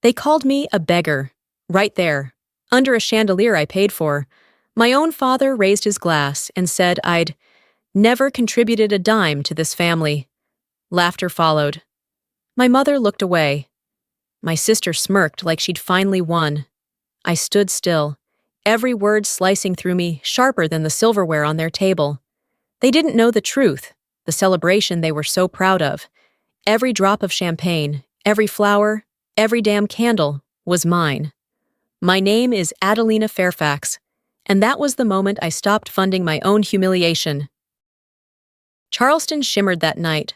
They called me a beggar, right there, under a chandelier I paid for. My own father raised his glass and said I'd never contributed a dime to this family. Laughter followed. My mother looked away. My sister smirked like she'd finally won. I stood still, every word slicing through me, sharper than the silverware on their table. They didn't know the truth, the celebration they were so proud of. Every drop of champagne, every flower, every damn candle was mine. My name is Adelina Fairfax, and that was the moment I stopped funding my own humiliation. Charleston shimmered that night,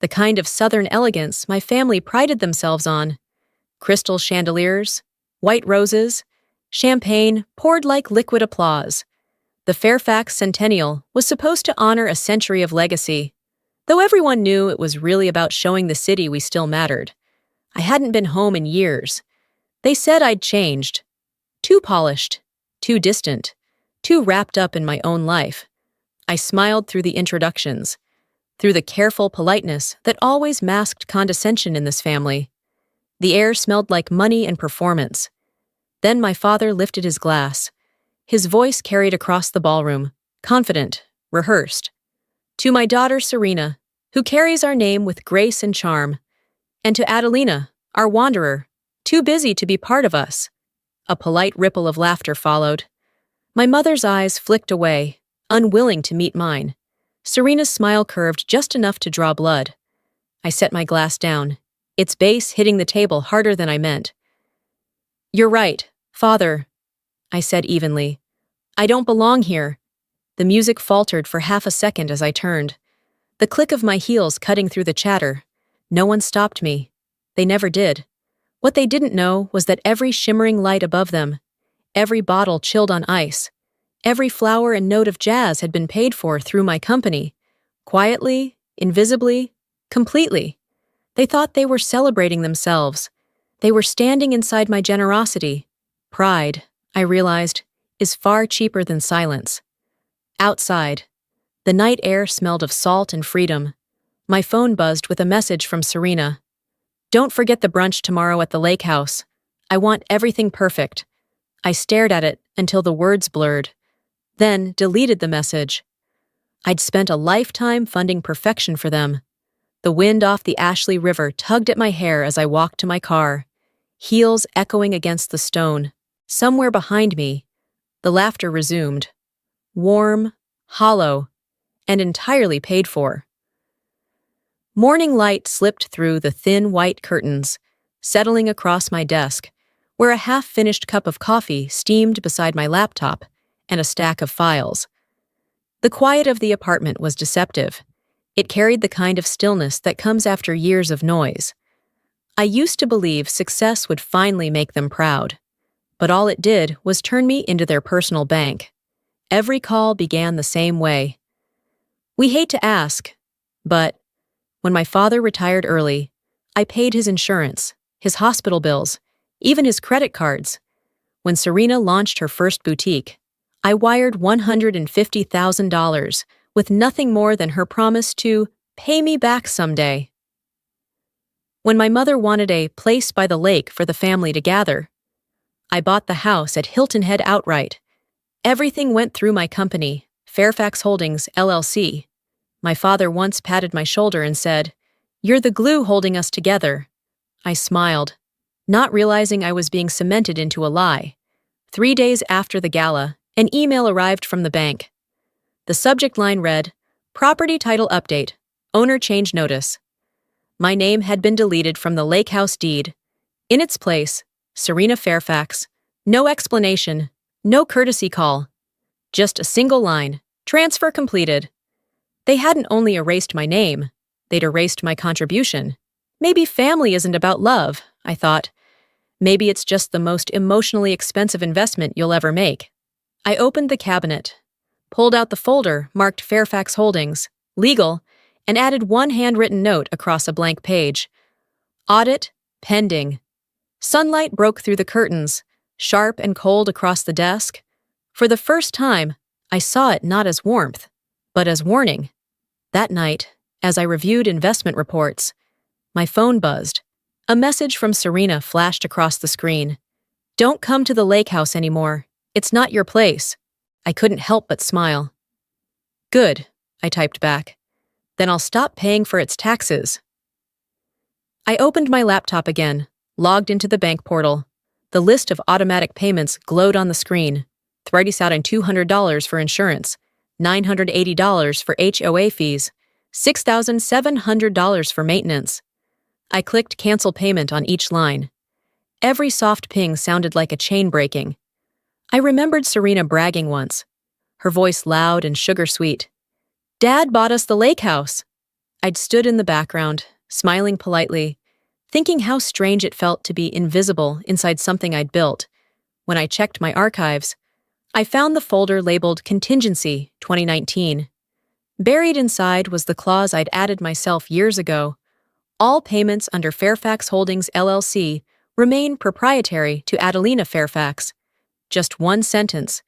the kind of Southern elegance my family prided themselves on. Crystal chandeliers, white roses, champagne poured like liquid applause. The Fairfax Centennial was supposed to honor a century of legacy, though everyone knew it was really about showing the city we still mattered. I hadn't been home in years. They said I'd changed. Too polished, too distant, too wrapped up in my own life. I smiled through the introductions, through the careful politeness that always masked condescension in this family. The air smelled like money and performance. Then my father lifted his glass. His voice carried across the ballroom, confident, rehearsed. To my daughter Serena, who carries our name with grace and charm, and to Adelina, our wanderer, too busy to be part of us. A polite ripple of laughter followed. My mother's eyes flicked away, unwilling to meet mine. Serena's smile curved just enough to draw blood. I set my glass down, its base hitting the table harder than I meant. "You're right, Father," I said evenly. "I don't belong here." The music faltered for half a second as I turned. The click of my heels cutting through the chatter. No one stopped me. They never did. What they didn't know was that every shimmering light above them, every bottle chilled on ice, every flower and note of jazz had been paid for through my company. Quietly, invisibly, completely. They thought they were celebrating themselves. They were standing inside my generosity. Pride, I realized, is far cheaper than silence. Outside, the night air smelled of salt and freedom. My phone buzzed with a message from Serena. "Don't forget the brunch tomorrow at the lake house. I want everything perfect." I stared at it until the words blurred, then deleted the message. I'd spent a lifetime funding perfection for them. The wind off the Ashley River tugged at my hair as I walked to my car, heels echoing against the stone. Somewhere behind me, the laughter resumed. Warm, hollow, and entirely paid for. Morning light slipped through the thin white curtains, settling across my desk, where a half-finished cup of coffee steamed beside my laptop and a stack of files. The quiet of the apartment was deceptive. It carried the kind of stillness that comes after years of noise. I used to believe success would finally make them proud, but all it did was turn me into their personal bank. Every call began the same way. "We hate to ask, but..." When my father retired early, I paid his insurance, his hospital bills, even his credit cards. When Serena launched her first boutique, I wired $150,000 with nothing more than her promise to pay me back someday. When my mother wanted a place by the lake for the family to gather, I bought the house at Hilton Head outright. Everything went through my company, Fairfax Holdings, LLC. My father once patted my shoulder and said, "You're the glue holding us together." I smiled, not realizing I was being cemented into a lie. 3 days after the gala, an email arrived from the bank. The subject line read, "Property title update, owner change notice." My name had been deleted from the lake house deed. In its place, Serena Fairfax. No explanation, no courtesy call. Just a single line, "Transfer completed." They hadn't only erased my name, they'd erased my contribution. Maybe family isn't about love, I thought. Maybe it's just the most emotionally expensive investment you'll ever make. I opened the cabinet, pulled out the folder marked Fairfax Holdings, legal, and added one handwritten note across a blank page. Audit, pending. Sunlight broke through the curtains, sharp and cold across the desk. For the first time, I saw it not as warmth, but as warning. That night, as I reviewed investment reports, my phone buzzed. A message from Serena flashed across the screen. "Don't come to the lake house anymore. It's not your place." I couldn't help but smile. "Good," I typed back. "Then I'll stop paying for its taxes." I opened my laptop again, logged into the bank portal. The list of automatic payments glowed on the screen. $3,200 for insurance, $980 for HOA fees, $6,700 for maintenance. I clicked cancel payment on each line. Every soft ping sounded like a chain breaking. I remembered Serena bragging once, her voice loud and sugar-sweet. "Dad bought us the lake house." I'd stood in the background, smiling politely, thinking how strange it felt to be invisible inside something I'd built. When I checked my archives, I found the folder labeled Contingency 2019. Buried inside was the clause I'd added myself years ago. All payments under Fairfax Holdings LLC remain proprietary to Adelina Fairfax. Just one sentence,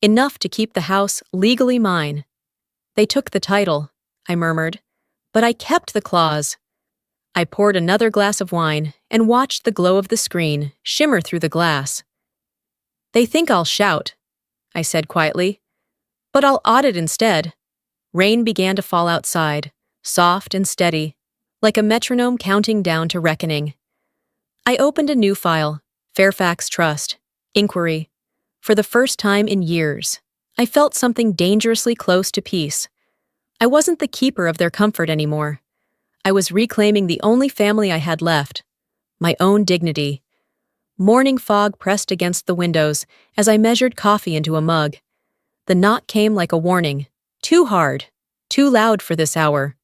enough to keep the house legally mine. "They took the title," I murmured, "but I kept the clause." I poured another glass of wine and watched the glow of the screen shimmer through the glass. "They think I'll shout," I said quietly, "but I'll audit instead." Rain began to fall outside, soft and steady, like a metronome counting down to reckoning. I opened a new file, Fairfax Trust, Inquiry. For the first time in years, I felt something dangerously close to peace. I wasn't the keeper of their comfort anymore. I was reclaiming the only family I had left, my own dignity. Morning fog pressed against the windows as I measured coffee into a mug. The knock came like a warning. Too hard, too loud for this hour.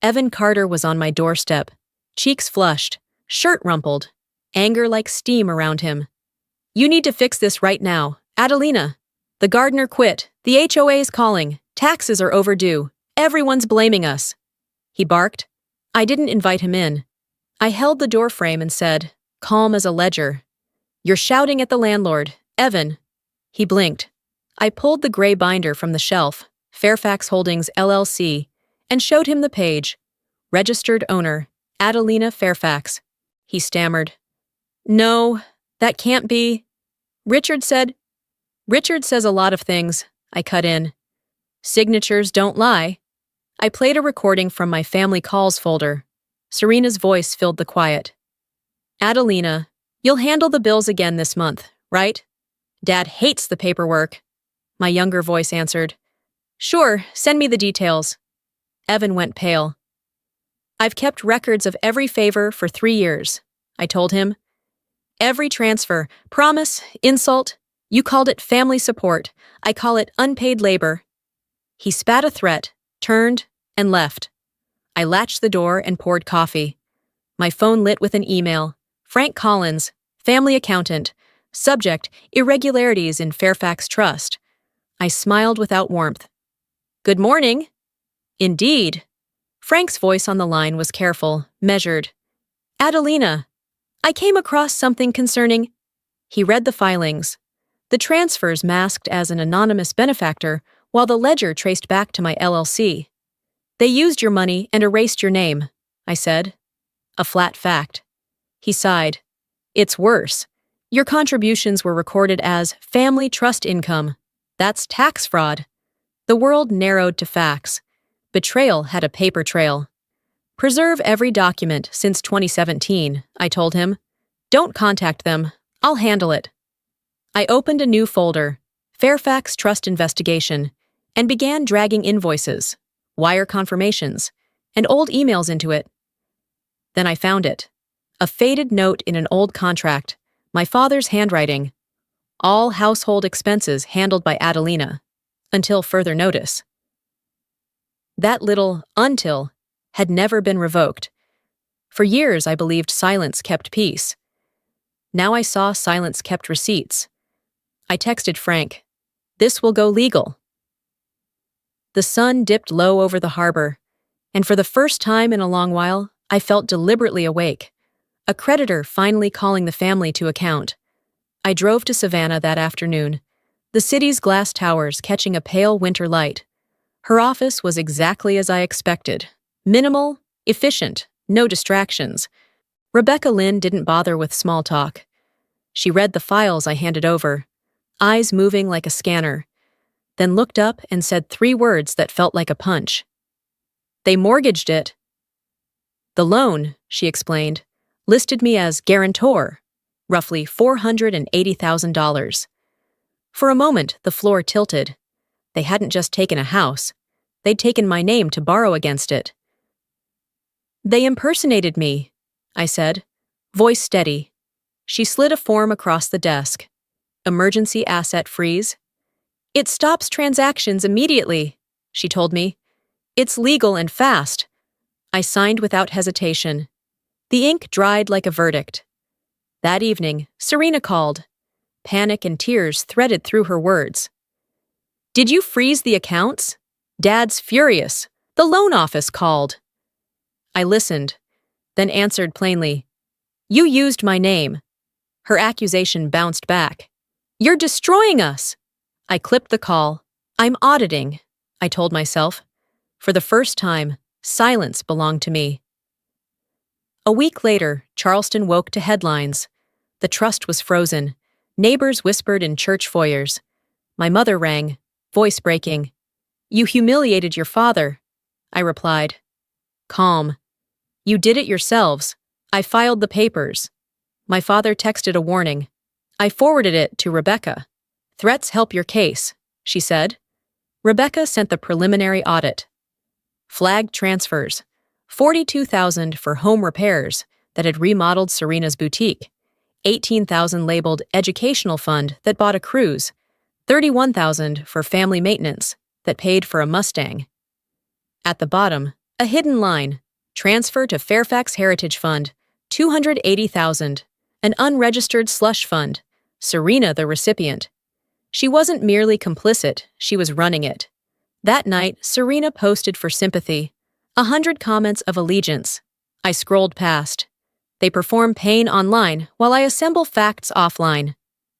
Evan Carter was on my doorstep, cheeks flushed, shirt rumpled, anger like steam around him. "You need to fix this right now, Adelina. The gardener quit, the HOA is calling, taxes are overdue, everyone's blaming us," he barked. I didn't invite him in. I held the door frame and said, calm as a ledger, "You're shouting at the landlord, Evan." He blinked. I pulled the gray binder from the shelf, Fairfax Holdings LLC, and showed him the page. Registered owner, Adelina Fairfax. He stammered, "No, that can't be." Richard says a lot of things," I cut in. "Signatures don't lie." I played a recording from my family calls folder. Serena's voice filled the quiet. "Adelina, you'll handle the bills again this month, right?" "Dad hates the paperwork," my younger voice answered. "Sure, send me the details." Evan went pale. "I've kept records of every favor for 3 years," I told him. "Every transfer, promise, insult. You called it family support. I call it unpaid labor." He spat a threat, turned, and left. I latched the door and poured coffee. My phone lit with an email. Frank Collins, family accountant. Subject, irregularities in Fairfax Trust. I smiled without warmth. "Good morning." "Indeed." Frank's voice on the line was careful, measured. "Adelina, I came across something concerning—" He read the filings. The transfers masked as an anonymous benefactor, while the ledger traced back to my LLC. "They used your money and erased your name," I said. A flat fact. He sighed. "It's worse. Your contributions were recorded as family trust income. That's tax fraud." The world narrowed to facts. Betrayal had a paper trail. "Preserve every document since 2017, I told him. "Don't contact them. I'll handle it." I opened a new folder, Fairfax Trust Investigation, and began dragging invoices, wire confirmations, and old emails into it. Then I found it. A faded note in an old contract, my father's handwriting. All household expenses handled by Adelina, until further notice. That little "until" had never been revoked. For years I believed silence kept peace. Now I saw silence kept receipts. I texted Frank, "This will go legal." The sun dipped low over the harbor, and for the first time in a long while, I felt deliberately awake. A creditor finally calling the family to account. I drove to Savannah that afternoon, the city's glass towers catching a pale winter light. Her office was exactly as I expected. Minimal, efficient, no distractions. Rebecca Lynn didn't bother with small talk. She read the files I handed over, eyes moving like a scanner, then looked up and said 3 words that felt like a punch. "They mortgaged it." "The loan," she explained, listed me as guarantor, roughly $480,000. For a moment, the floor tilted. They hadn't just taken a house. They'd taken my name to borrow against it. "They impersonated me," I said, voice steady. She slid a form across the desk. "Emergency asset freeze." "It stops transactions immediately," she told me. "It's legal and fast." I signed without hesitation. The ink dried like a verdict. That evening, Serena called. Panic and tears threaded through her words. "Did you freeze the accounts? Dad's furious. The loan office called." I listened, then answered plainly. "You used my name." Her accusation bounced back. "You're destroying us." I clipped the call. "I'm auditing," I told myself. For the first time, silence belonged to me. A week later, Charleston woke to headlines. The trust was frozen. Neighbors whispered in church foyers. My mother rang, voice breaking. "You humiliated your father." I replied, calm. "You did it yourselves. I filed the papers." My father texted a warning. I forwarded it to Rebecca. "Threats help your case," she said. Rebecca sent the preliminary audit. Flagged transfers. $42,000 for home repairs that had remodeled Serena's boutique. $18,000 labeled educational fund that bought a cruise. $31,000 for family maintenance that paid for a Mustang. At the bottom, a hidden line. Transfer to Fairfax Heritage Fund, $280,000. An unregistered slush fund. Serena the recipient. She wasn't merely complicit, she was running it. That night, Serena posted for sympathy. 100 comments of allegiance. I scrolled past. They perform pain online while I assemble facts offline.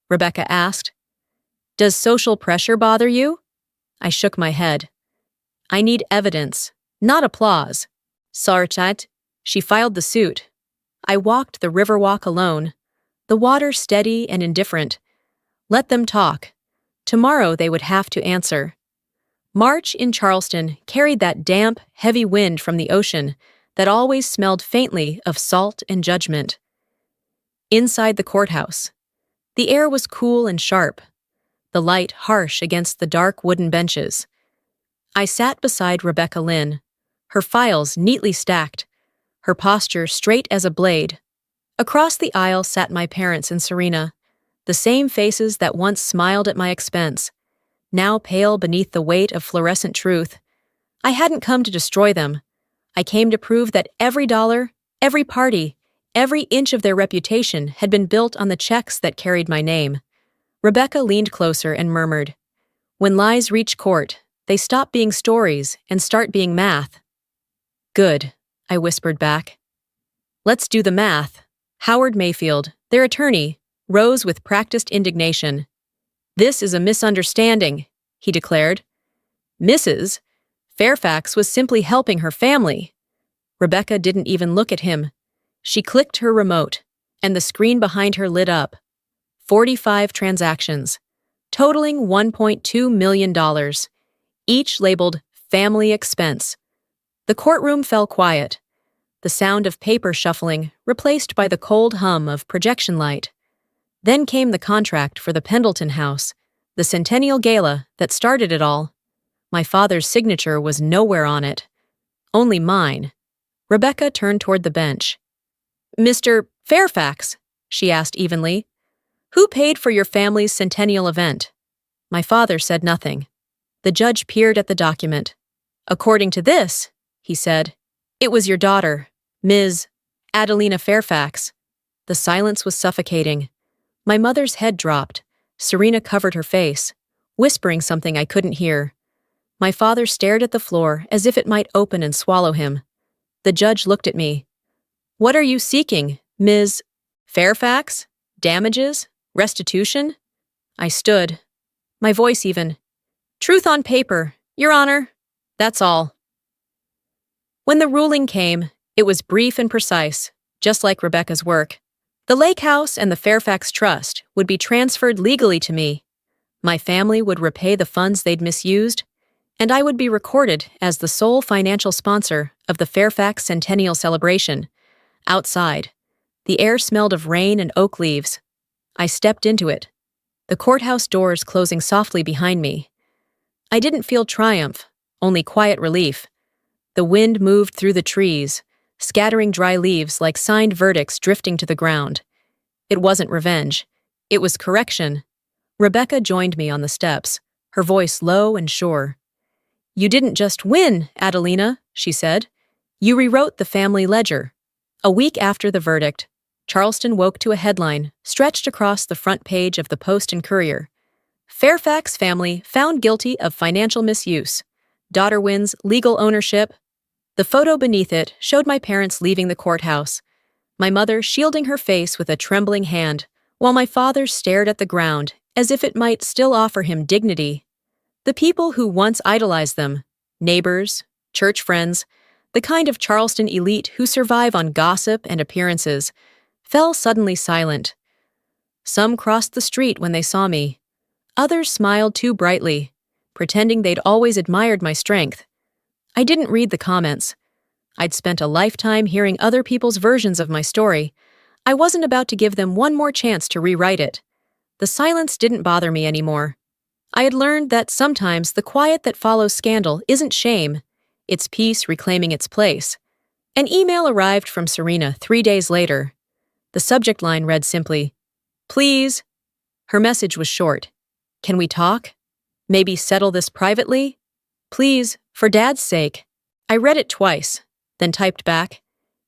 Rebecca asked, "Does social pressure bother you?" I shook my head. "I need evidence, not applause." Sarchat. She filed the suit. I walked the Riverwalk alone. The water steady and indifferent. Let them talk. Tomorrow they would have to answer. March in Charleston carried that damp, heavy wind from the ocean that always smelled faintly of salt and judgment. Inside the courthouse, the air was cool and sharp, the light harsh against the dark wooden benches. I sat beside Rebecca Lynn, her files neatly stacked, her posture straight as a blade. Across the aisle sat my parents and Serena, the same faces that once smiled at my expense, now pale beneath the weight of fluorescent truth. I hadn't come to destroy them. I came to prove that every dollar, every party, every inch of their reputation had been built on the checks that carried my name. Rebecca leaned closer and murmured, "When lies reach court, they stop being stories and start being math." "Good," I whispered back. "Let's do the math." Howard Mayfield, their attorney, rose with practiced indignation. "This is a misunderstanding," he declared. "Mrs. Fairfax was simply helping her family." Rebecca didn't even look at him. She clicked her remote, and the screen behind her lit up. 45 transactions, totaling $1.2 million, each labeled family expense. The courtroom fell quiet, the sound of paper shuffling replaced by the cold hum of projection light. Then came the contract for the Pendleton House, the centennial gala that started it all. My father's signature was nowhere on it. Only mine. Rebecca turned toward the bench. "Mr. Fairfax," she asked evenly, "who paid for your family's centennial event?" My father said nothing. The judge peered at the document. "According to this," he said, "it was your daughter, Ms. Adelina Fairfax." The silence was suffocating. My mother's head dropped. Serena covered her face, whispering something I couldn't hear. My father stared at the floor as if it might open and swallow him. The judge looked at me. "What are you seeking, Ms. Fairfax? Damages? Restitution?" I stood, my voice even. "Truth on paper, Your Honor. That's all." When the ruling came, it was brief and precise. just like Rebecca's work. The lake house and the Fairfax Trust would be transferred legally to me. My family would repay the funds they'd misused, and I would be recorded as the sole financial sponsor of the Fairfax Centennial Celebration. Outside, the air smelled of rain and oak leaves. I stepped into it, the courthouse doors closing softly behind me. I didn't feel triumph, only quiet relief. The wind moved through the trees, scattering dry leaves like signed verdicts drifting to the ground. It wasn't revenge. It was correction. Rebecca joined me on the steps, her voice low and sure. "You didn't just win, Adelina," she said. "You rewrote the family ledger." A week after the verdict, Charleston woke to a headline stretched across the front page of the Post and Courier. "Fairfax family found guilty of financial misuse. Daughter wins legal ownership." The photo beneath it showed my parents leaving the courthouse, my mother shielding her face with a trembling hand, while my father stared at the ground as if it might still offer him dignity. The people who once idolized them, neighbors, church friends, the kind of Charleston elite who survive on gossip and appearances, fell suddenly silent. Some crossed the street when they saw me. Others smiled too brightly, pretending they'd always admired my strength. I didn't read the comments. I'd spent a lifetime hearing other people's versions of my story. I wasn't about to give them one more chance to rewrite it. The silence didn't bother me anymore. I had learned that sometimes the quiet that follows scandal isn't shame, it's peace reclaiming its place. An email arrived from Serena 3 days later. The subject line read simply, "Please." Her message was short. "Can we talk? Maybe settle this privately? Please, for Dad's sake." I read it twice, then typed back,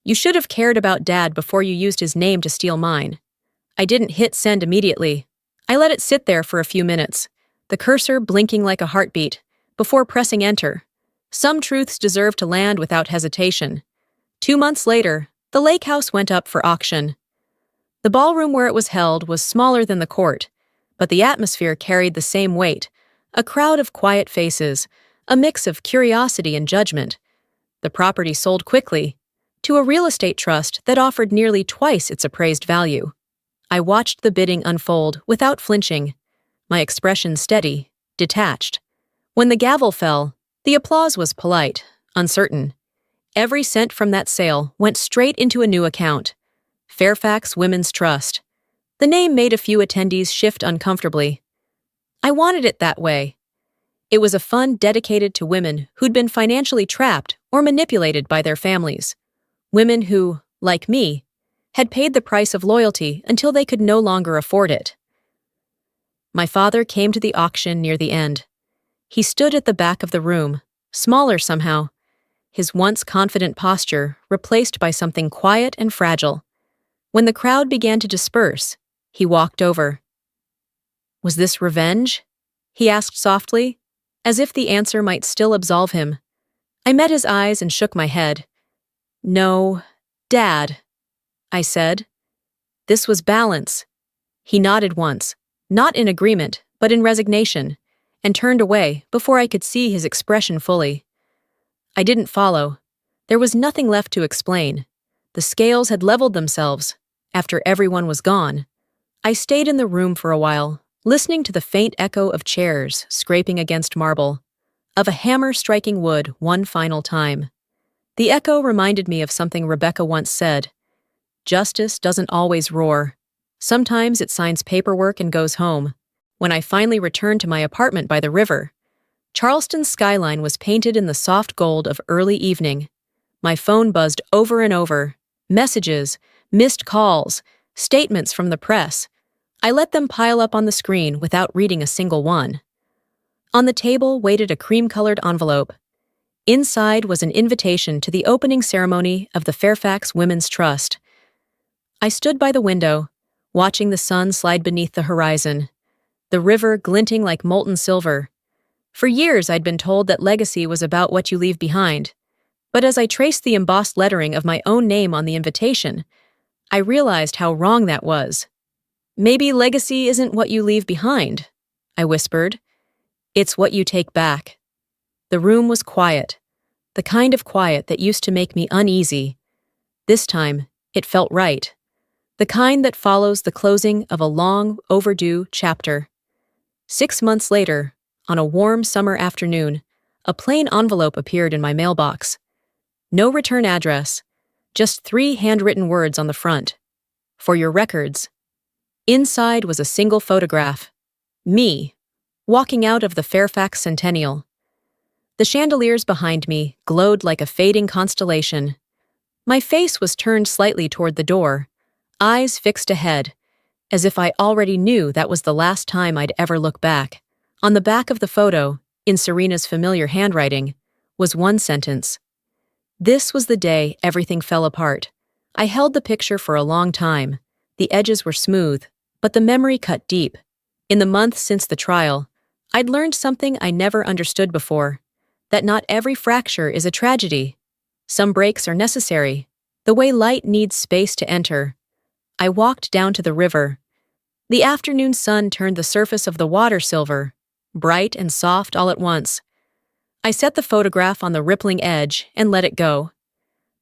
"You should have cared about Dad before you used his name to steal mine." I didn't hit send immediately. I let it sit there for a few minutes, the cursor blinking like a heartbeat, before pressing enter. Some truths deserve to land without hesitation. 2 months later, the lake house went up for auction. The ballroom where it was held was smaller than the court, but the atmosphere carried the same weight, a crowd of quiet faces, a mix of curiosity and judgment. The property sold quickly, to a real estate trust that offered nearly twice its appraised value. I watched the bidding unfold without flinching, my expression steady, detached. When the gavel fell, the applause was polite, uncertain. Every cent from that sale went straight into a new account, Fairfax Women's Trust. The name made a few attendees shift uncomfortably. I wanted it that way. It was a fund dedicated to women who'd been financially trapped or manipulated by their families. Women who, like me, had paid the price of loyalty until they could no longer afford it. My father came to the auction near the end. He stood at the back of the room, smaller somehow, his once confident posture replaced by something quiet and fragile. When the crowd began to disperse, he walked over. "Was this revenge?" he asked softly, as if the answer might still absolve him. I met his eyes and shook my head. "No, Dad," I said. "This was balance." He nodded once, not in agreement, but in resignation, and turned away before I could see his expression fully. I didn't follow. There was nothing left to explain. The scales had leveled themselves, after everyone was gone. I stayed in the room for a while, listening to the faint echo of chairs scraping against marble, of a hammer striking wood one final time. The echo reminded me of something Rebecca once said. Justice doesn't always roar. Sometimes it signs paperwork and goes home. When I finally returned to my apartment by the river, Charleston's skyline was painted in the soft gold of early evening. My phone buzzed over and over. Messages, missed calls, statements from the press. I let them pile up on the screen without reading a single one. On the table waited a cream-colored envelope. Inside was an invitation to the opening ceremony of the Fairfax Women's Trust. I stood by the window, watching the sun slide beneath the horizon, the river glinting like molten silver. For years I'd been told that legacy was about what you leave behind. But as I traced the embossed lettering of my own name on the invitation, I realized how wrong that was. "Maybe legacy isn't what you leave behind," I whispered. "It's what you take back." The room was quiet, the kind of quiet that used to make me uneasy. This time, It felt right. The kind that follows the closing of a long, overdue chapter. 6 months later, on a warm summer afternoon, a plain envelope appeared in my mailbox. No return address, just 3 handwritten words on the front. For your records. Inside was a single photograph. Me, walking out of the Fairfax Centennial. The chandeliers behind me glowed like a fading constellation. My face was turned slightly toward the door, eyes fixed ahead, as if I already knew that was the last time I'd ever look back. On the back of the photo, in Serena's familiar handwriting, was one sentence. This was the day everything fell apart. I held the picture for a long time. The edges were smooth, but the memory cut deep. In the months since the trial, I'd learned something I never understood before, that not every fracture is a tragedy. Some breaks are necessary, the way light needs space to enter. I walked down to the river. The afternoon sun turned the surface of the water silver, bright and soft all at once. I set the photograph on the rippling edge and let it go.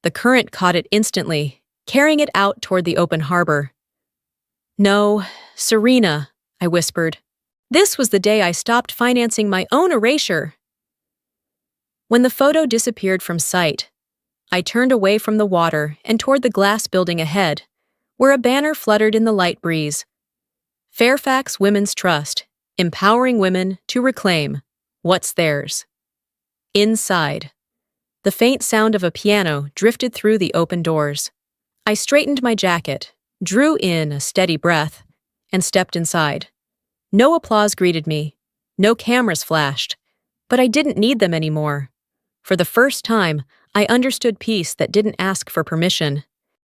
The current caught it instantly, carrying it out toward the open harbor. No, Serena, I whispered. This was the day I stopped financing my own erasure. When the photo disappeared from sight, I turned away from the water and toward the glass building ahead, where a banner fluttered in the light breeze. Fairfax Women's Trust, empowering women to reclaim what's theirs. Inside, the faint sound of a piano drifted through the open doors. I straightened my jacket, drew in a steady breath, and stepped inside. No applause greeted me, no cameras flashed, but I didn't need them anymore. For the first time, I understood peace that didn't ask for permission.